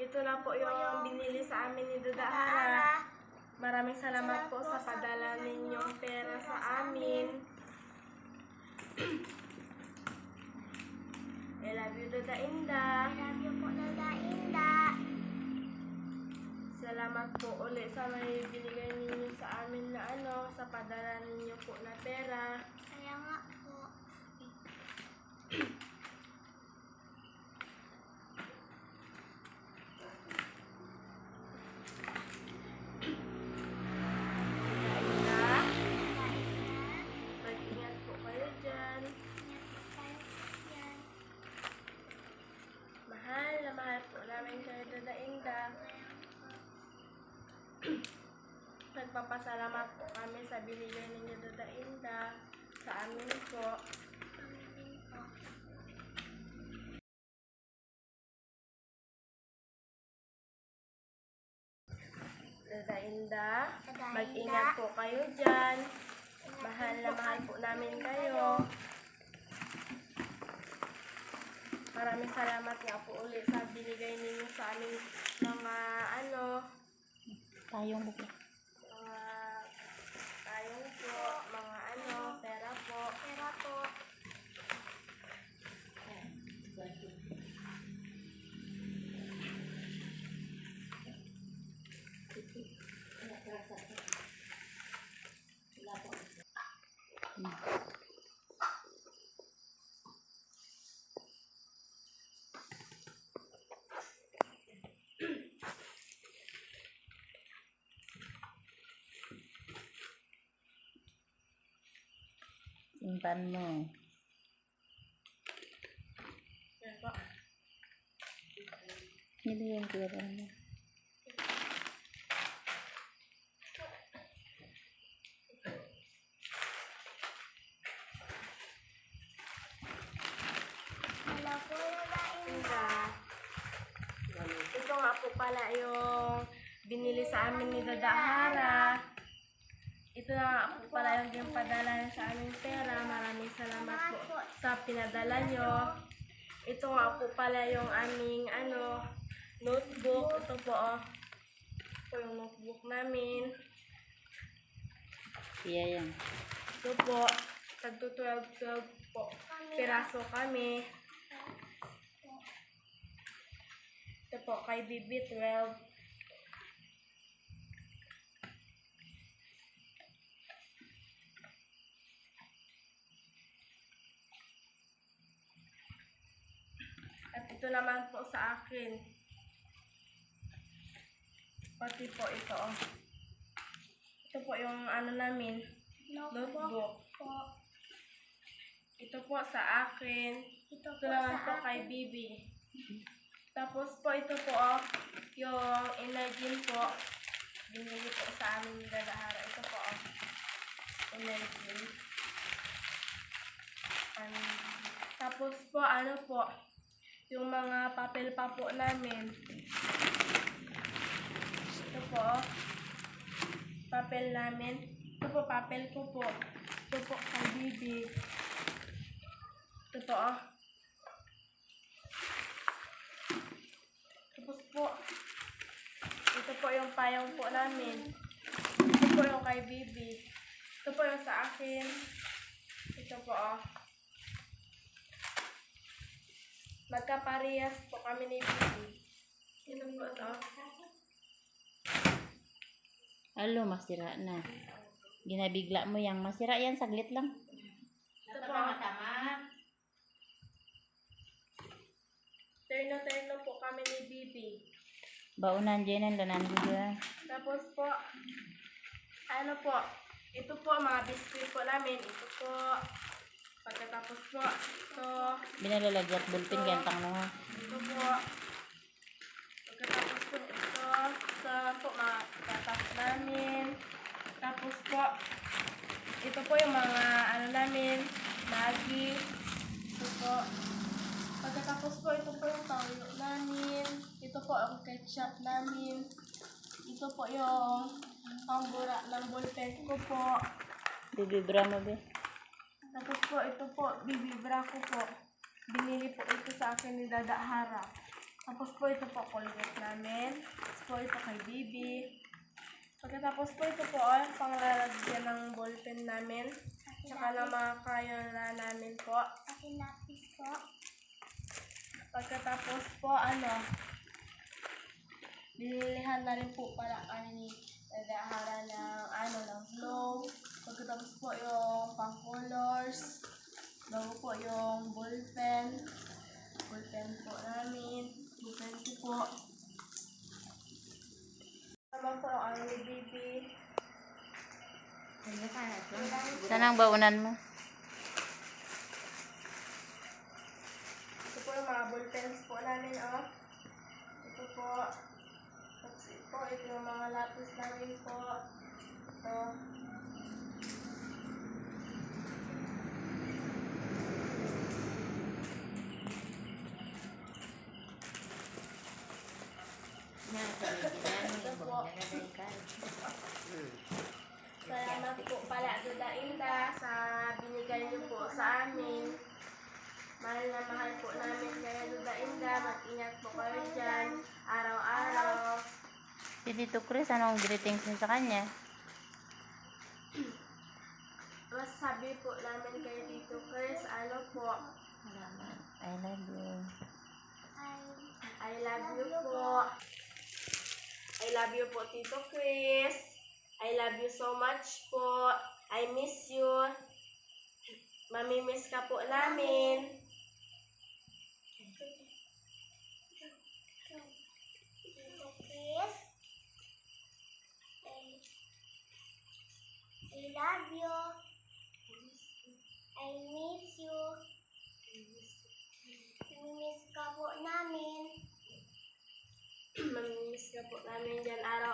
Ito na po yung binili sa amin ni Dada Hara. Maraming salamat po sa padala ninyong pera sa amin. I love you, Dada Inda. I love you po, Dada Inda. Salamat po ulit sa may binigay ninyo sa amin na sa padala ninyo po na pera. Kaya nga po. Mag-ingat po kayo dyan. Mahal na mahal po namin kayo, Dada Inda. Nagpapasalamat po kami sa binigay ninyo, Dada Inda, sa amin po. Dada Inda, mag-ingat po kayo dyan. Mahal na mahal po namin kayo. Maraming salamat nga po ulit sa binigay ninyo sa amin mga Tayong buko. tayong po, mga pera po. Pera po. Simpan mo. Yan po. Hindi yung pera mo. Hello po, Dada Inda. Ito nga po pala yung binili sa amin ni Dada Hara. Ito na nga po pala yung padala sa aming pera. Maraming salamat po sa pinadala nyo. Ito nga po pala yung aming notebook. Ito po Ito yung notebook namin. Iya yan. Ito po. Tagto 12 po. Piraso kami. Ito po kay Bibi 12. At ito naman po sa akin. Pati po ito. Ito po yung namin. Notebook. Po. Ito po sa akin. Ito Ito po naman po sa kay akin. Bibi. Tapos po ito po yung Energin po. Binili po sa amin ni Dada Hara. Ito po Energin. Tapos po po yung mga papel pa po namin. Ito po papel namin. Ito po papel ko po. Ito po kay Bibi. Ito po Tapos po, ito po yung payong po namin. Ito po yung kay Bibi. Ito po yung sa akin. Ito po magkaparehas po kami ni Bibi. Ito po ito. Alo, masira na. Ginabigla mo yang masira yan, saglit lang. Ito po. Terno-terno po kami ni Bibi. Baunan dyan ang lanan juga. Tapos po, po, ito po mga biskuit po namin. Ito po. Pagkatapos po, ito. Binalalagyan bulpin gantang no. Ito po. Pagkatapos po ito. Ito po mga tatas namin. Tapos po, ito po yung mga namin. Maggi. Ito po. Pagkatapos po, ito po yung toyo namin. Ito po ang ketchup namin. Ito po yung pambura ng ballpen ko po. Bibibra mo be. Tapos po, ito po, bibibra ko po. Binili po ito sa akin ni Dada Hara. Tapos po ito po Colgate namin. Tapos po ito kay Bibi. Pagkatapos po ito po panglalagyan ng ballpen namin. Tsaka ng mga crayola namin po. Aking lapis po. Pagkatapos po binilihan na rin po pala kami ni Dahara ng glow. Pagkatapos po yung pang colors. Bago po yung ballpen. Ballpen po namin. Ballpen ko po. Naman po yung ni Bibi. Saan ang baunan mo? Ito po yung mga ballpens po namin, Ito po. Tapos ito yung mga lapis namin po. Ito. Salamat po pala Duda Inda sa binigay niyo po sa amin. Mahal na mahal po namin kaya Duda Inda. Mag-ingat po kayo dyan. Araw-araw. Si Tito Chris, anong greetings niyo sa kanya? Masasabi po namin kay Tito Chris, po. I love you. I love you po. I love you po Tito Chris. I love you so much po. I miss you. Mamimiss ka po namin. Tito Chris. I love you. I miss you. Namimiss ka po namin. Mamimiss ka po namin dyan araw